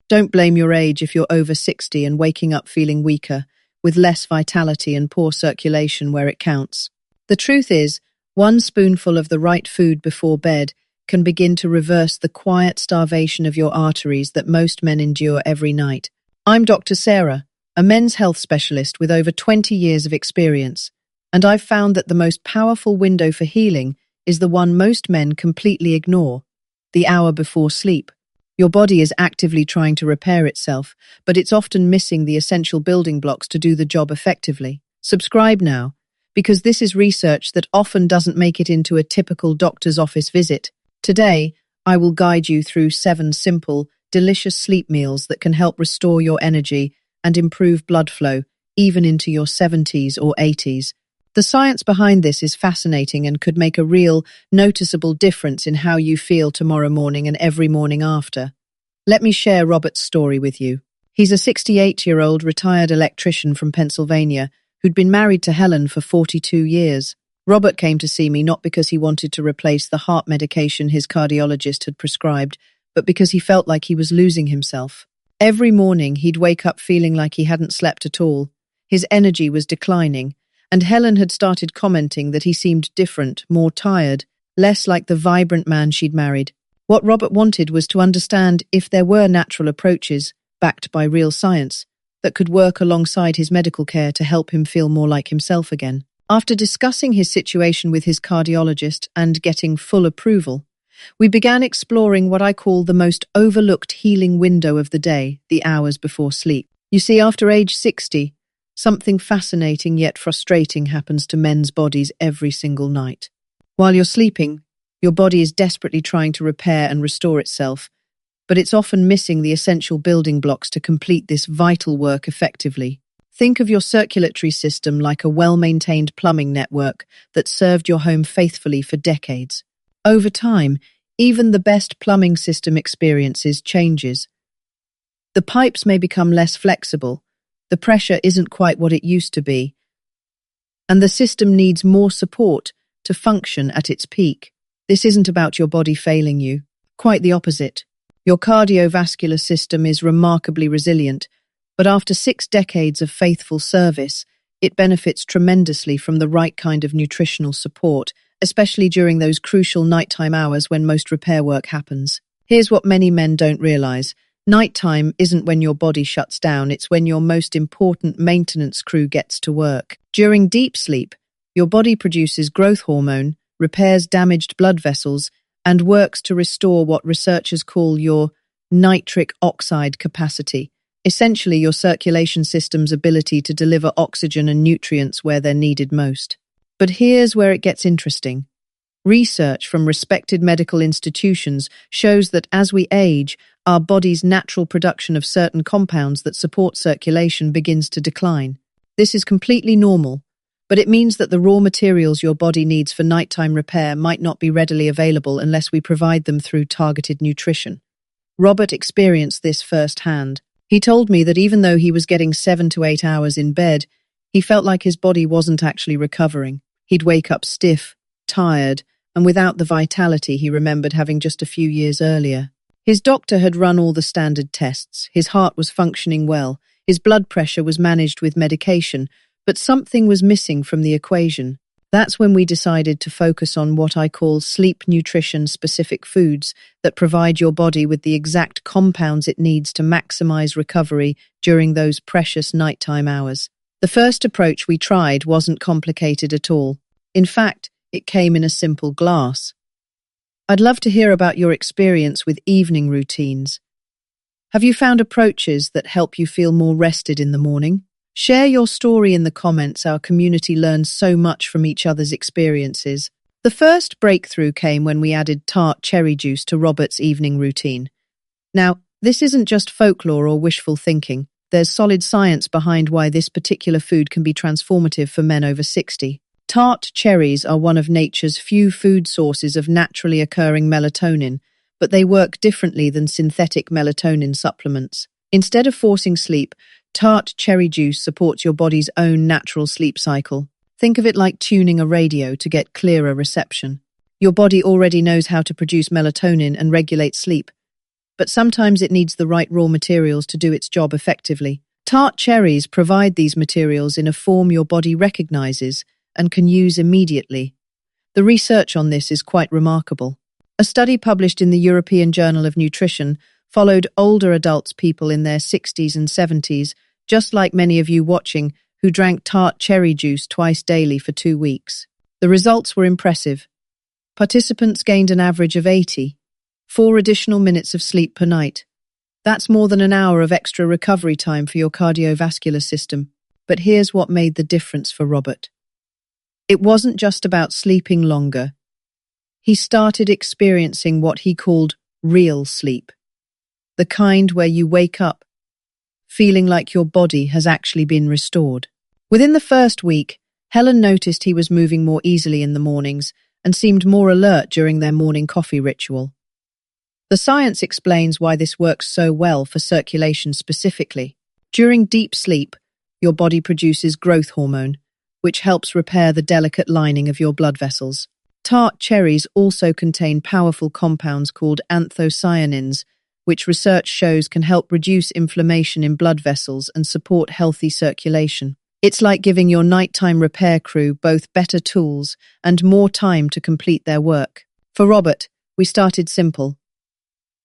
Don't blame your age if you're over 60 and waking up feeling weaker, with less vitality and poor circulation where it counts. The truth is, one spoonful of the right food before bed can begin to reverse the quiet starvation of your arteries that most men endure every night. I'm Dr. Sarah, a men's health specialist with over 20 years of experience, and I've found that the most powerful window for healing is the one most men completely ignore: the hour before sleep. Your body is actively trying to repair itself, but it's often missing the essential building blocks to do the job effectively. Subscribe now, because this is research that often doesn't make it into a typical doctor's office visit. Today, I will guide you through 7 simple, delicious sleep meals that can help restore your energy and improve blood flow, even into your 70s or 80s. The science behind this is fascinating and could make a real, noticeable difference in how you feel tomorrow morning and every morning after. Let me share Robert's story with you. He's a 68-year-old retired electrician from Pennsylvania who'd been married to Helen for 42 years. Robert came to see me not because he wanted to replace the heart medication his cardiologist had prescribed, but because he felt like he was losing himself. Every morning, he'd wake up feeling like he hadn't slept at all. His energy was declining, and Helen had started commenting that he seemed different, more tired, less like the vibrant man she'd married. What Robert wanted was to understand if there were natural approaches, backed by real science, that could work alongside his medical care to help him feel more like himself again. After discussing his situation with his cardiologist and getting full approval, we began exploring what I call the most overlooked healing window of the day, the hours before sleep. You see, after age 60, something fascinating yet frustrating happens to men's bodies every single night. While you're sleeping, your body is desperately trying to repair and restore itself, but it's often missing the essential building blocks to complete this vital work effectively. Think of your circulatory system like a well-maintained plumbing network that served your home faithfully for decades. Over time, even the best plumbing system experiences changes. The pipes may become less flexible, the pressure isn't quite what it used to be, and the system needs more support to function at its peak. This isn't about your body failing you. Quite the opposite. Your cardiovascular system is remarkably resilient, but after 6 decades of faithful service, it benefits tremendously from the right kind of nutritional support, especially during those crucial nighttime hours when most repair work happens. Here's what many men don't realize. Nighttime isn't when your body shuts down, it's when your most important maintenance crew gets to work. During deep sleep, your body produces growth hormone, repairs damaged blood vessels, and works to restore what researchers call your nitric oxide capacity, essentially your circulation system's ability to deliver oxygen and nutrients where they're needed most. But here's where it gets interesting. Research from respected medical institutions shows that as we age, our body's natural production of certain compounds that support circulation begins to decline. This is completely normal, but it means that the raw materials your body needs for nighttime repair might not be readily available unless we provide them through targeted nutrition. Robert experienced this firsthand. He told me that even though he was getting 7 to 8 hours in bed, he felt like his body wasn't actually recovering. He'd wake up stiff, tired, and without the vitality he remembered having just a few years earlier. His doctor had run all the standard tests. His heart was functioning well. His blood pressure was managed with medication, but something was missing from the equation. That's when we decided to focus on what I call sleep nutrition-specific foods that provide your body with the exact compounds it needs to maximize recovery during those precious nighttime hours. The first approach we tried wasn't complicated at all. In fact, it came in a simple glass. I'd love to hear about your experience with evening routines. Have you found approaches that help you feel more rested in the morning? Share your story in the comments. Our community learns so much from each other's experiences. The first breakthrough came when we added tart cherry juice to Robert's evening routine. Now, this isn't just folklore or wishful thinking. There's solid science behind why this particular food can be transformative for men over 60. Tart cherries are one of nature's few food sources of naturally occurring melatonin, but they work differently than synthetic melatonin supplements. Instead of forcing sleep, tart cherry juice supports your body's own natural sleep cycle. Think of it like tuning a radio to get clearer reception. Your body already knows how to produce melatonin and regulate sleep, but sometimes it needs the right raw materials to do its job effectively. Tart cherries provide these materials in a form your body recognizes and can use immediately. The research on this is quite remarkable. A study published in the European Journal of Nutrition followed older adults, people in their 60s and 70s, just like many of you watching, who drank tart cherry juice twice daily for 2 weeks. The results were impressive. Participants gained an average of 4 additional minutes of sleep per night. That's more than an hour of extra recovery time for your cardiovascular system. But here's what made the difference for Robert. It wasn't just about sleeping longer. He started experiencing what he called real sleep. The kind where you wake up feeling like your body has actually been restored. Within the first week, Helen noticed he was moving more easily in the mornings and seemed more alert during their morning coffee ritual. The science explains why this works so well for circulation specifically. During deep sleep, your body produces growth hormone, which helps repair the delicate lining of your blood vessels. Tart cherries also contain powerful compounds called anthocyanins, which research shows can help reduce inflammation in blood vessels and support healthy circulation. It's like giving your nighttime repair crew both better tools and more time to complete their work. For Robert, we started simple.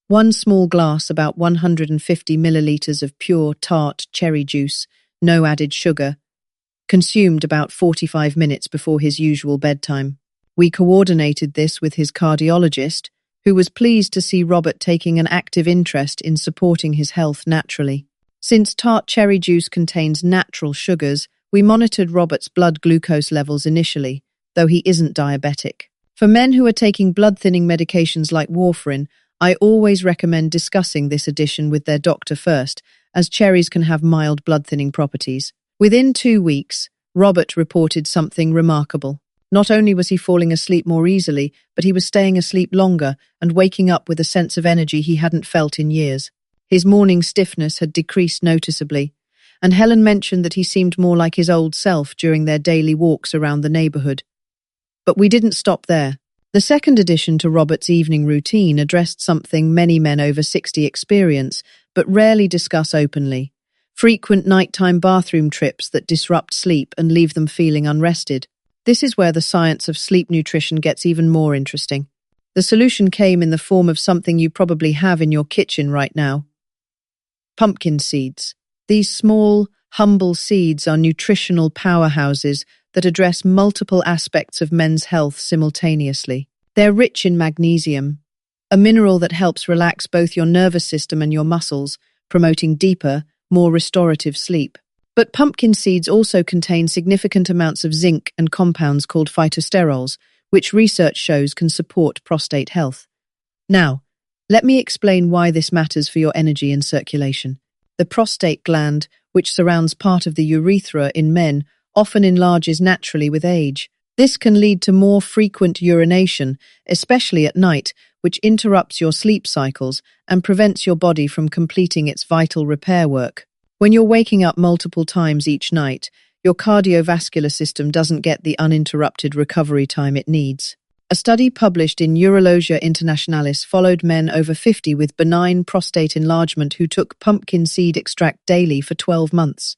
1 small glass, about 150 milliliters of pure tart cherry juice, no added sugar, consumed about 45 minutes before his usual bedtime. We coordinated this with his cardiologist, who was pleased to see Robert taking an active interest in supporting his health naturally. Since tart cherry juice contains natural sugars, we monitored Robert's blood glucose levels initially, though he isn't diabetic. For men who are taking blood-thinning medications like warfarin, I always recommend discussing this addition with their doctor first, as cherries can have mild blood-thinning properties. Within 2 weeks, Robert reported something remarkable. Not only was he falling asleep more easily, but he was staying asleep longer and waking up with a sense of energy he hadn't felt in years. His morning stiffness had decreased noticeably, and Helen mentioned that he seemed more like his old self during their daily walks around the neighborhood. But we didn't stop there. The second addition to Robert's evening routine addressed something many men over 60 experience, but rarely discuss openly: frequent nighttime bathroom trips that disrupt sleep and leave them feeling unrested. This is where the science of sleep nutrition gets even more interesting. The solution came in the form of something you probably have in your kitchen right now: pumpkin seeds. These small, humble seeds are nutritional powerhouses that address multiple aspects of men's health simultaneously. They're rich in magnesium, a mineral that helps relax both your nervous system and your muscles, promoting deeper, more restorative sleep. But pumpkin seeds also contain significant amounts of zinc and compounds called phytosterols, which research shows can support prostate health. Now, let me explain why this matters for your energy and circulation. The prostate gland, which surrounds part of the urethra in men, often enlarges naturally with age. This can lead to more frequent urination, especially at night, which interrupts your sleep cycles and prevents your body from completing its vital repair work. When you're waking up multiple times each night, your cardiovascular system doesn't get the uninterrupted recovery time it needs. A study published in Urologia Internationalis followed men over 50 with benign prostate enlargement who took pumpkin seed extract daily for 12 months.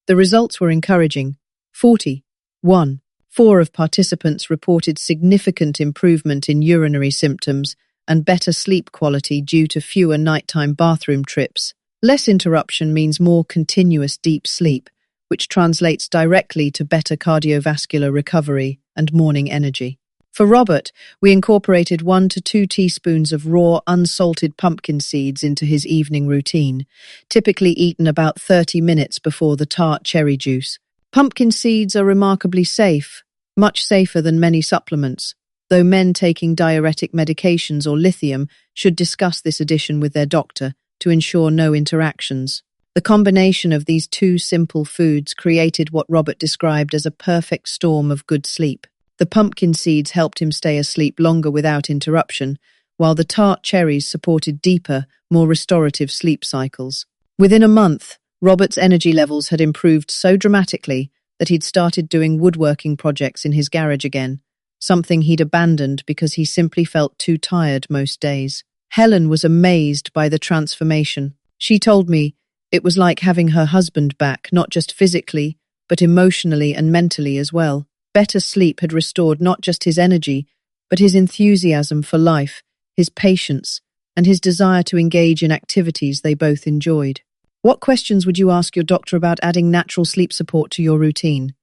The results were encouraging. 4 of participants reported significant improvement in urinary symptoms and better sleep quality due to fewer nighttime bathroom trips. Less interruption means more continuous deep sleep, which translates directly to better cardiovascular recovery and morning energy. For Robert, we incorporated 1 to 2 teaspoons of raw, unsalted pumpkin seeds into his evening routine, typically eaten about 30 minutes before the tart cherry juice. Pumpkin seeds are remarkably safe, much safer than many supplements, though men taking diuretic medications or lithium should discuss this addition with their doctor to ensure no interactions. The combination of these 2 simple foods created what Robert described as a perfect storm of good sleep. The pumpkin seeds helped him stay asleep longer without interruption, while the tart cherries supported deeper, more restorative sleep cycles. Within a month, Robert's energy levels had improved so dramatically that he'd started doing woodworking projects in his garage again, something he'd abandoned because he simply felt too tired most days. Helen was amazed by the transformation. She told me it was like having her husband back, not just physically, but emotionally and mentally as well. Better sleep had restored not just his energy, but his enthusiasm for life, his patience, and his desire to engage in activities they both enjoyed. What questions would you ask your doctor about adding natural sleep support to your routine?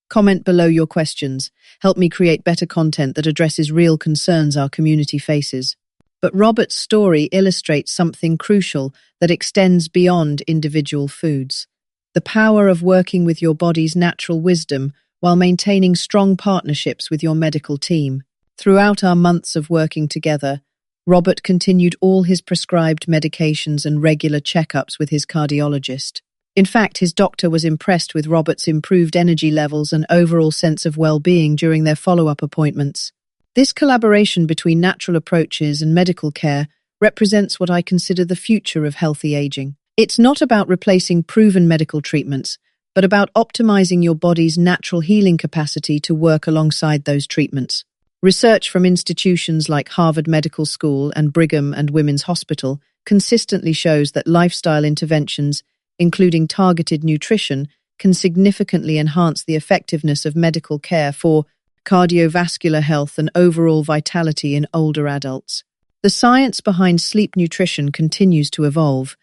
Comment below your questions. Help me create better content that addresses real concerns our community faces. But Robert's story illustrates something crucial that extends beyond individual foods. The power of working with your body's natural wisdom while maintaining strong partnerships with your medical team. Throughout our months of working together, Robert continued all his prescribed medications and regular checkups with his cardiologist. In fact, his doctor was impressed with Robert's improved energy levels and overall sense of well-being during their follow-up appointments. This collaboration between natural approaches and medical care represents what I consider the future of healthy aging. It's not about replacing proven medical treatments, but about optimizing your body's natural healing capacity to work alongside those treatments. Research from institutions like Harvard Medical School and Brigham and Women's Hospital consistently shows that lifestyle interventions, including targeted nutrition, can significantly enhance the effectiveness of medical care for cardiovascular health and overall vitality in older adults. The science behind sleep nutrition continues to evolve,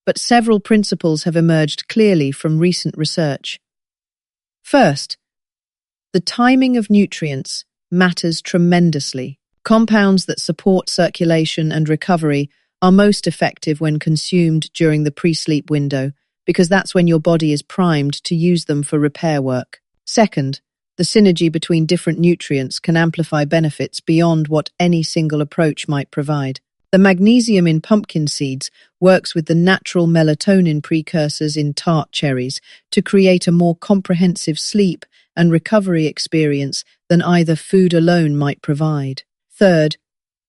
but several principles have emerged clearly from recent research. First, the timing of nutrients matters tremendously. Compounds that support circulation and recovery are most effective when consumed during the pre-sleep window, because that's when your body is primed to use them for repair work. Second, the synergy between different nutrients can amplify benefits beyond what any single approach might provide. The magnesium in pumpkin seeds works with the natural melatonin precursors in tart cherries to create a more comprehensive sleep and recovery experience than either food alone might provide. Third,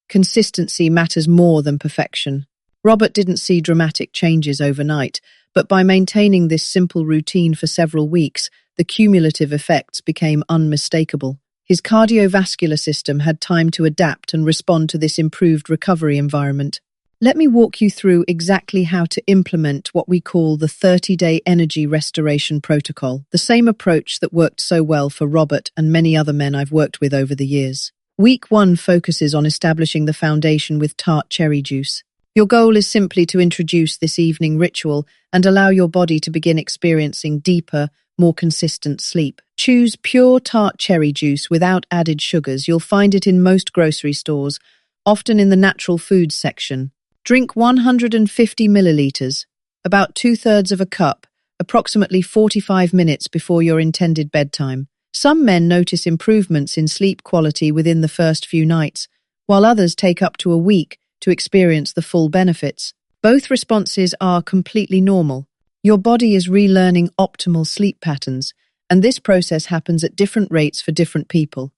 consistency matters more than perfection. Robert didn't see dramatic changes overnight, but by maintaining this simple routine for several weeks, the cumulative effects became unmistakable. His cardiovascular system had time to adapt and respond to this improved recovery environment. Let me walk you through exactly how to implement what we call the 30-day energy restoration protocol, the same approach that worked so well for Robert and many other men I've worked with over the years. Week 1 focuses on establishing the foundation with tart cherry juice. Your goal is simply to introduce this evening ritual and allow your body to begin experiencing deeper, more consistent sleep. Choose pure tart cherry juice without added sugars. You'll find it in most grocery stores, often in the natural foods section. Drink 150 milliliters, about 2/3 of a cup, approximately 45 minutes before your intended bedtime. Some men notice improvements in sleep quality within the first few nights, while others take up to a week to experience the full benefits. Both responses are completely normal. Your body is relearning optimal sleep patterns, and this process happens at different rates for different people.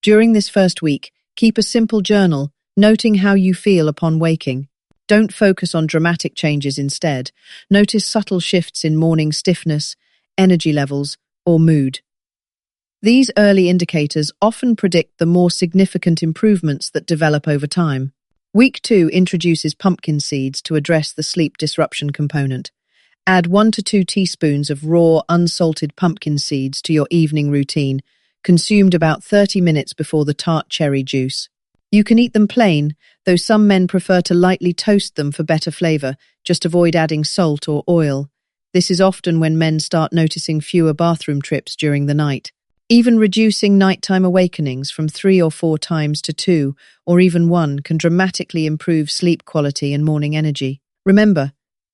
During this first week, keep a simple journal, noting how you feel upon waking. Don't focus on dramatic changes instead. Notice subtle shifts in morning stiffness, energy levels, or mood. These early indicators often predict the more significant improvements that develop over time. Week 2 introduces pumpkin seeds to address the sleep disruption component. Add 1 to 2 teaspoons of raw, unsalted pumpkin seeds to your evening routine, consumed about 30 minutes before the tart cherry juice. You can eat them plain, though some men prefer to lightly toast them for better flavor. Just avoid adding salt or oil. This is often when men start noticing fewer bathroom trips during the night. Even reducing nighttime awakenings from 3 or 4 times to 2, or even 1, can dramatically improve sleep quality and morning energy. Remember,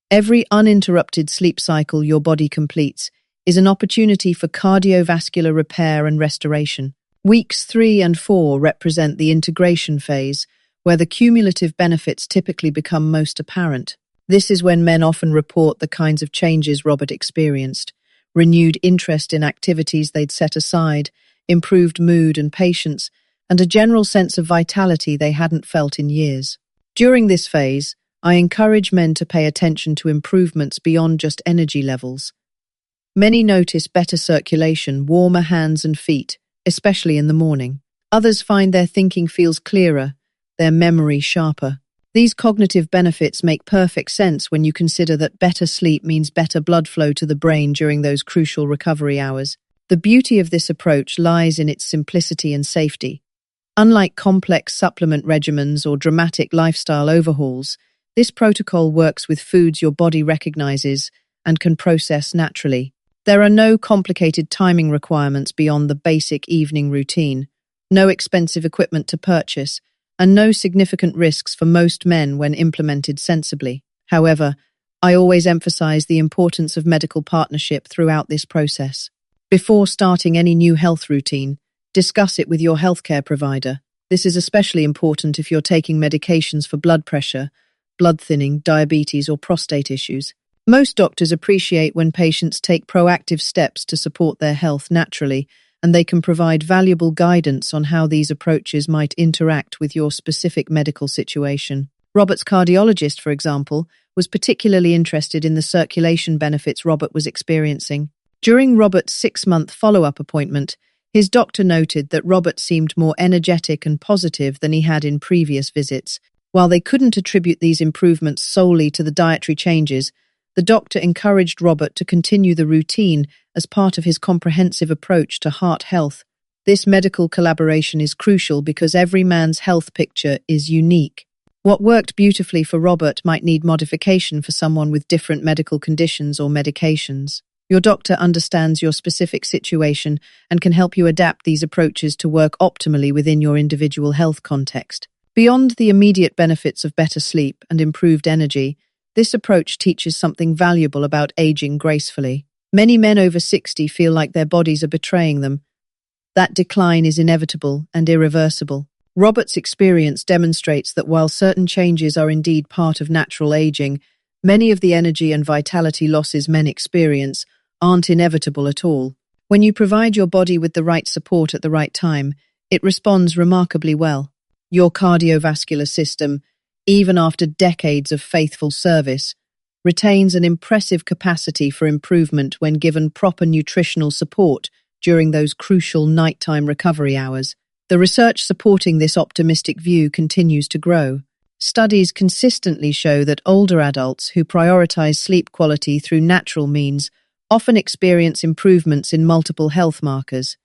every uninterrupted sleep cycle your body completes is an opportunity for cardiovascular repair and restoration. Weeks 3 and 4 represent the integration phase, where the cumulative benefits typically become most apparent. This is when men often report the kinds of changes Robert experienced: renewed interest in activities they'd set aside, improved mood and patience, and a general sense of vitality they hadn't felt in years. During this phase, I encourage men to pay attention to improvements beyond just energy levels. Many notice better circulation, warmer hands and feet, especially in the morning. Others find their thinking feels clearer, their memory sharper. These cognitive benefits make perfect sense when you consider that better sleep means better blood flow to the brain during those crucial recovery hours. The beauty of this approach lies in its simplicity and safety. Unlike complex supplement regimens or dramatic lifestyle overhauls, this protocol works with foods your body recognizes and can process naturally. There are no complicated timing requirements beyond the basic evening routine, no expensive equipment to purchase, and no significant risks for most men when implemented sensibly. However, I always emphasize the importance of medical partnership throughout this process. Before starting any new health routine, discuss it with your healthcare provider. This is especially important if you're taking medications for blood pressure, blood thinning, diabetes, or prostate issues. Most doctors appreciate when patients take proactive steps to support their health naturally, and they can provide valuable guidance on how these approaches might interact with your specific medical situation. Robert's cardiologist, for example, was particularly interested in the circulation benefits Robert was experiencing. During Robert's 6-month follow-up appointment, his doctor noted that Robert seemed more energetic and positive than he had in previous visits. While they couldn't attribute these improvements solely to the dietary changes, the doctor encouraged Robert to continue the routine as part of his comprehensive approach to heart health. This medical collaboration is crucial because every man's health picture is unique. What worked beautifully for Robert might need modification for someone with different medical conditions or medications. Your doctor understands your specific situation and can help you adapt these approaches to work optimally within your individual health context. Beyond the immediate benefits of better sleep and improved energy, this approach teaches something valuable about aging gracefully. Many men over 60 feel like their bodies are betraying them. That decline is inevitable and irreversible. Robert's experience demonstrates that while certain changes are indeed part of natural aging, many of the energy and vitality losses men experience aren't inevitable at all. When you provide your body with the right support at the right time, it responds remarkably well. Your cardiovascular system, even after decades of faithful service, retains an impressive capacity for improvement when given proper nutritional support during those crucial nighttime recovery hours. The research supporting this optimistic view continues to grow. Studies consistently show that older adults who prioritize sleep quality through natural means often experience improvements in multiple health markers: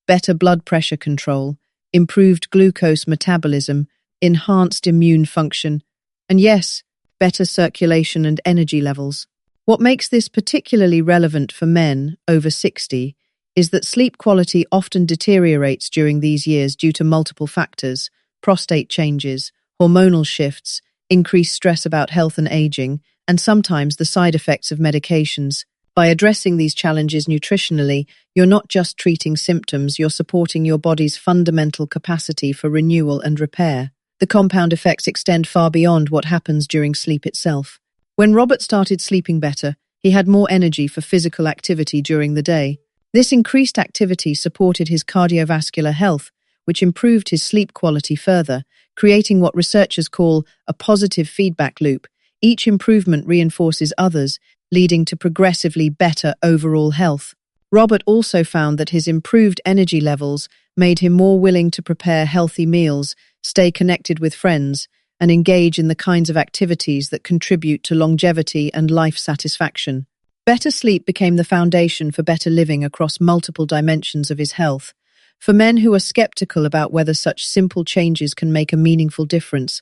better blood pressure control, improved glucose metabolism, enhanced immune function, and yes, better circulation and energy levels. What makes this particularly relevant for men over 60 is that sleep quality often deteriorates during these years due to multiple factors: prostate changes, hormonal shifts, increased stress about health and aging, and sometimes the side effects of medications. By addressing these challenges nutritionally, you're not just treating symptoms, you're supporting your body's fundamental capacity for renewal and repair. The compound effects extend far beyond what happens during sleep itself. When Robert started sleeping better, he had more energy for physical activity during the day. This increased activity supported his cardiovascular health, which improved his sleep quality further, creating what researchers call a positive feedback loop. Each improvement reinforces others, leading to progressively better overall health. Robert also found that his improved energy levels made him more willing to prepare healthy meals, stay connected with friends, and engage in the kinds of activities that contribute to longevity and life satisfaction. Better sleep became the foundation for better living across multiple dimensions of his health. For men who are skeptical about whether such simple changes can make a meaningful difference,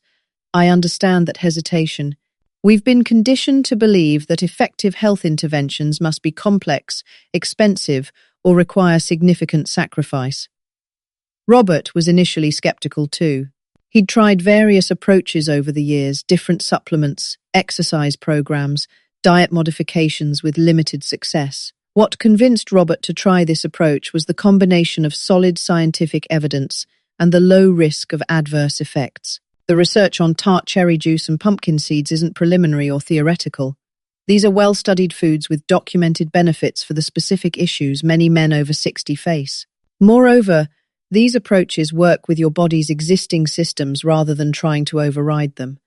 I understand that hesitation. We've been conditioned to believe that effective health interventions must be complex, expensive, or require significant sacrifice. Robert was initially skeptical too. He'd tried various approaches over the years: different supplements, exercise programs, diet modifications, with limited success. What convinced Robert to try this approach was the combination of solid scientific evidence and the low risk of adverse effects. The research on tart cherry juice and pumpkin seeds isn't preliminary or theoretical. These are well-studied foods with documented benefits for the specific issues many men over 60 face. Moreover, these approaches work with your body's existing systems rather than trying to override them.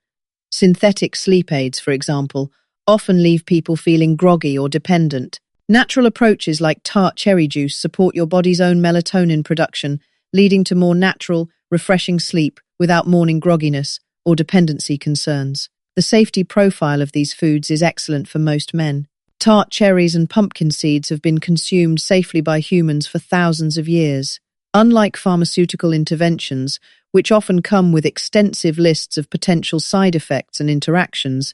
Synthetic sleep aids, for example, often leave people feeling groggy or dependent. Natural approaches like tart cherry juice support your body's own melatonin production, leading to more natural, refreshing sleep without morning grogginess. or dependency concerns. The safety profile of these foods is excellent for most men. Tart cherries and pumpkin seeds have been consumed safely by humans for thousands of years. Unlike pharmaceutical interventions, which often come with extensive lists of potential side effects and interactions,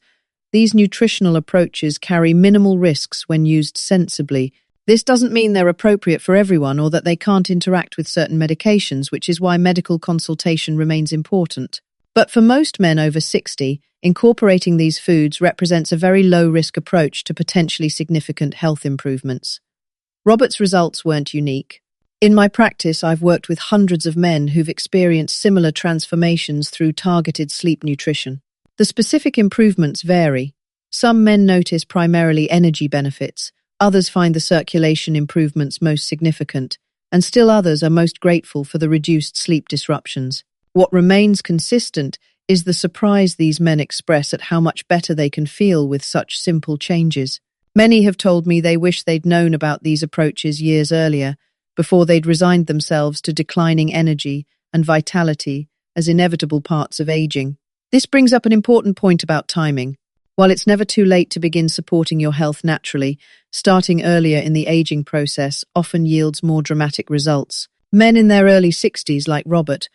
these nutritional approaches carry minimal risks when used sensibly. This doesn't mean they're appropriate for everyone or that they can't interact with certain medications, which is why medical consultation remains important. But for most men over 60, incorporating these foods represents a very low-risk approach to potentially significant health improvements. Robert's results weren't unique. In my practice, I've worked with hundreds of men who've experienced similar transformations through targeted sleep nutrition. The specific improvements vary. Some men notice primarily energy benefits, others find the circulation improvements most significant, and still others are most grateful for the reduced sleep disruptions. What remains consistent is the surprise these men express at how much better they can feel with such simple changes. Many have told me they wish they'd known about these approaches years earlier, before they'd resigned themselves to declining energy and vitality as inevitable parts of aging. This brings up an important point about timing. While it's never too late to begin supporting your health naturally, starting earlier in the aging process often yields more dramatic results. Men in their early 60s, like Robert,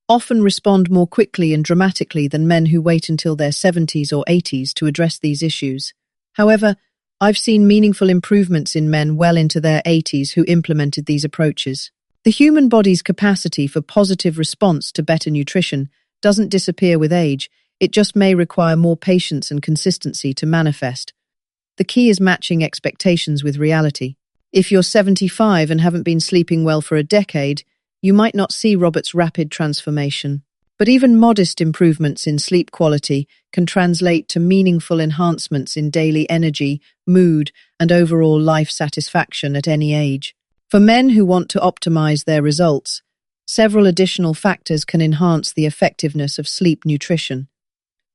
often respond more quickly and dramatically than men who wait until their 70s or 80s to address these issues. However, I've seen meaningful improvements in men well into their 80s who implemented these approaches. The human body's capacity for positive response to better nutrition doesn't disappear with age, it just may require more patience and consistency to manifest. The key is matching expectations with reality. If you're 75 and haven't been sleeping well for a decade, you might not see Robert's rapid transformation. But even modest improvements in sleep quality can translate to meaningful enhancements in daily energy, mood, and overall life satisfaction at any age. For men who want to optimize their results, several additional factors can enhance the effectiveness of sleep nutrition.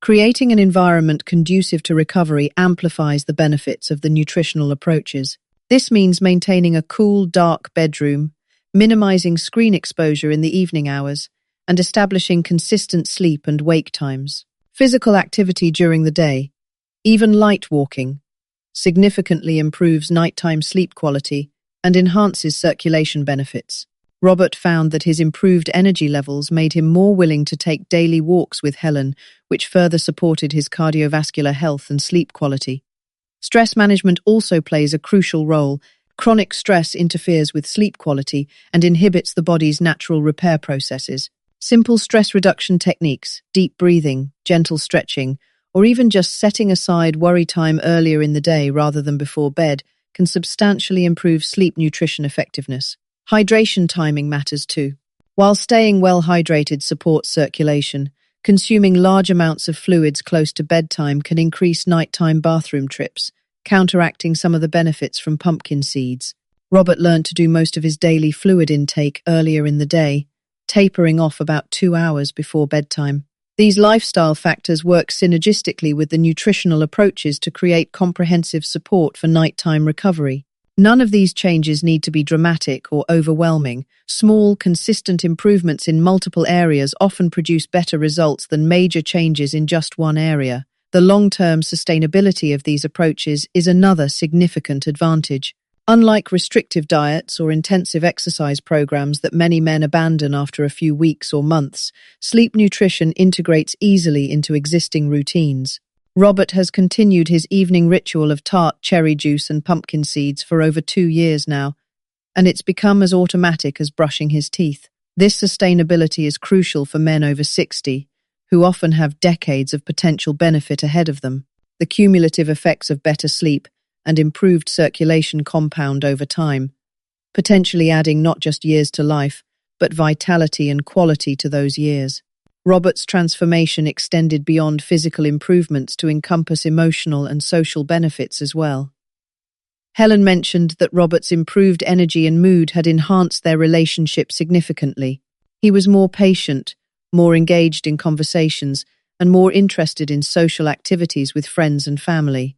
Creating an environment conducive to recovery amplifies the benefits of the nutritional approaches. This means maintaining a cool, dark bedroom, minimizing screen exposure in the evening hours, and establishing consistent sleep and wake times. Physical activity during the day, even light walking, significantly improves nighttime sleep quality and enhances circulation benefits. Robert found that his improved energy levels made him more willing to take daily walks with Helen, which further supported his cardiovascular health and sleep quality. Stress management also plays a crucial role. Chronic stress interferes with sleep quality and inhibits the body's natural repair processes. Simple stress reduction techniques, deep breathing, gentle stretching, or even just setting aside worry time earlier in the day rather than before bed can substantially improve sleep nutrition effectiveness. Hydration timing matters too. While staying well hydrated supports circulation, consuming large amounts of fluids close to bedtime can increase nighttime bathroom trips, counteracting some of the benefits from pumpkin seeds. Robert learned to do most of his daily fluid intake earlier in the day, tapering off about 2 hours before bedtime. These lifestyle factors work synergistically with the nutritional approaches to create comprehensive support for nighttime recovery. None of these changes need to be dramatic or overwhelming. Small, consistent improvements in multiple areas often produce better results than major changes in just one area. The long-term sustainability of these approaches is another significant advantage. Unlike restrictive diets or intensive exercise programs that many men abandon after a few weeks or months, sleep nutrition integrates easily into existing routines. Robert has continued his evening ritual of tart cherry juice and pumpkin seeds for over 2 years now, and it's become as automatic as brushing his teeth. This sustainability is crucial for men over 60, who often have decades of potential benefit ahead of them. The cumulative effects of better sleep and improved circulation compound over time, potentially adding not just years to life, but vitality and quality to those years. Robert's transformation extended beyond physical improvements to encompass emotional and social benefits as well. Helen mentioned that Robert's improved energy and mood had enhanced their relationship significantly. He was more patient, more engaged in conversations, and more interested in social activities with friends and family.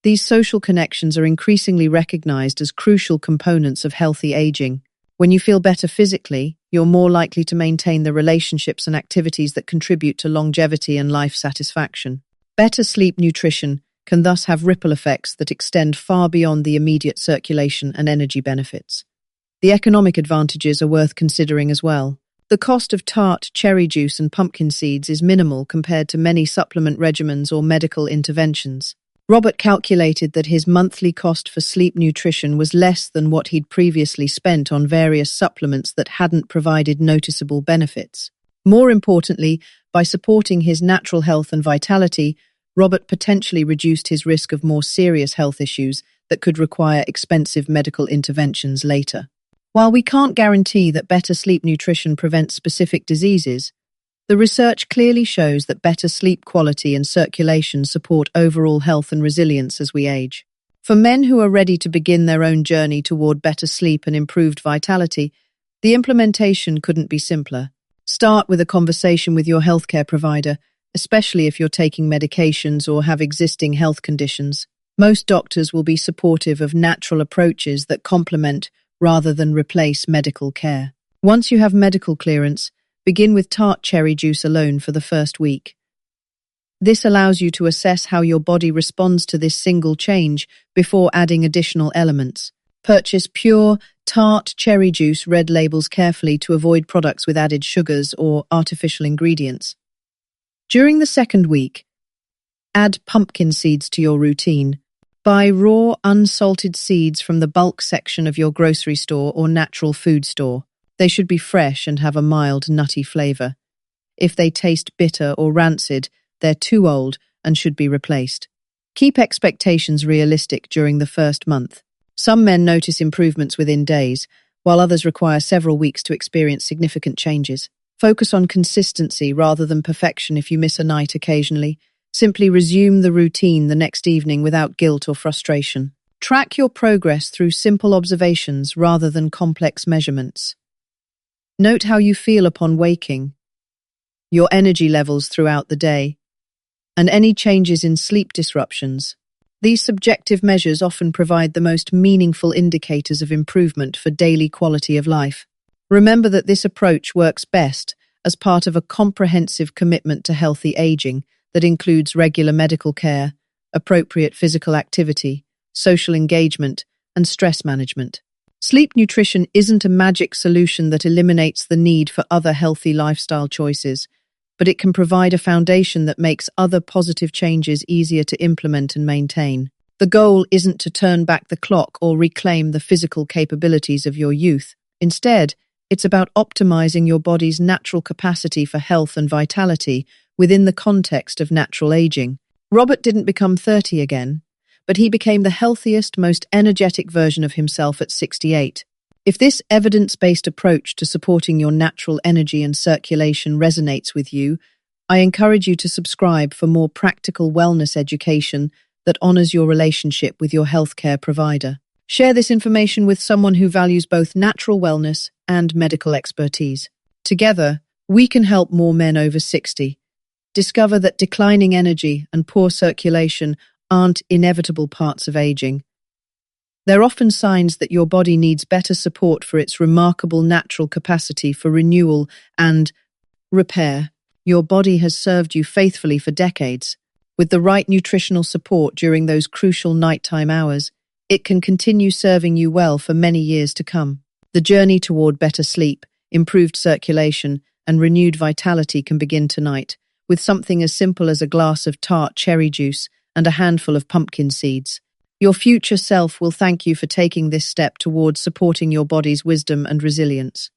These social connections are increasingly recognized as crucial components of healthy aging. When you feel better physically, you're more likely to maintain the relationships and activities that contribute to longevity and life satisfaction. Better sleep nutrition can thus have ripple effects that extend far beyond the immediate circulation and energy benefits. The economic advantages are worth considering as well. The cost of tart, cherry juice, and pumpkin seeds is minimal compared to many supplement regimens or medical interventions. Robert calculated that his monthly cost for sleep nutrition was less than what he'd previously spent on various supplements that hadn't provided noticeable benefits. More importantly, by supporting his natural health and vitality, Robert potentially reduced his risk of more serious health issues that could require expensive medical interventions later. While we can't guarantee that better sleep nutrition prevents specific diseases, the research clearly shows that better sleep quality and circulation support overall health and resilience as we age. For men who are ready to begin their own journey toward better sleep and improved vitality, the implementation couldn't be simpler. Start with a conversation with your healthcare provider, especially if you're taking medications or have existing health conditions. Most doctors will be supportive of natural approaches that complement rather than replace medical care. Once you have medical clearance, begin with tart cherry juice alone for the first week. This allows you to assess how your body responds to this single change before adding additional elements. Purchase pure, tart cherry juice red labels carefully to avoid products with added sugars or artificial ingredients. During the second week, add pumpkin seeds to your routine. Buy raw, unsalted seeds from the bulk section of your grocery store or natural food store. They should be fresh and have a mild, nutty flavor. If they taste bitter or rancid, they're too old and should be replaced. Keep expectations realistic during the first month. Some men notice improvements within days, while others require several weeks to experience significant changes. Focus on consistency rather than perfection. If you miss a night occasionally, simply resume the routine the next evening without guilt or frustration. Track your progress through simple observations rather than complex measurements. Note how you feel upon waking, your energy levels throughout the day, and any changes in sleep disruptions. These subjective measures often provide the most meaningful indicators of improvement for daily quality of life. Remember that this approach works best as part of a comprehensive commitment to healthy aging that includes regular medical care, appropriate physical activity, social engagement, and stress management. Sleep nutrition isn't a magic solution that eliminates the need for other healthy lifestyle choices, but it can provide a foundation that makes other positive changes easier to implement and maintain. The goal isn't to turn back the clock or reclaim the physical capabilities of your youth. Instead, it's about optimizing your body's natural capacity for health and vitality within the context of natural aging. Robert didn't become 30 again, but he became the healthiest, most energetic version of himself at 68. If this evidence-based approach to supporting your natural energy and circulation resonates with you, I encourage you to subscribe for more practical wellness education that honors your relationship with your healthcare provider. Share this information with someone who values both natural wellness and medical expertise. Together, we can help more men over 60 discover that declining energy and poor circulation aren't inevitable parts of aging. They're often signs that your body needs better support for its remarkable natural capacity for renewal and repair. Your body has served you faithfully for decades. With the right nutritional support during those crucial nighttime hours, it can continue serving you well for many years to come. The journey toward better sleep, improved circulation, and renewed vitality can begin tonight, with something as simple as a glass of tart cherry juice and a handful of pumpkin seeds. Your future self will thank you for taking this step towards supporting your body's wisdom and resilience.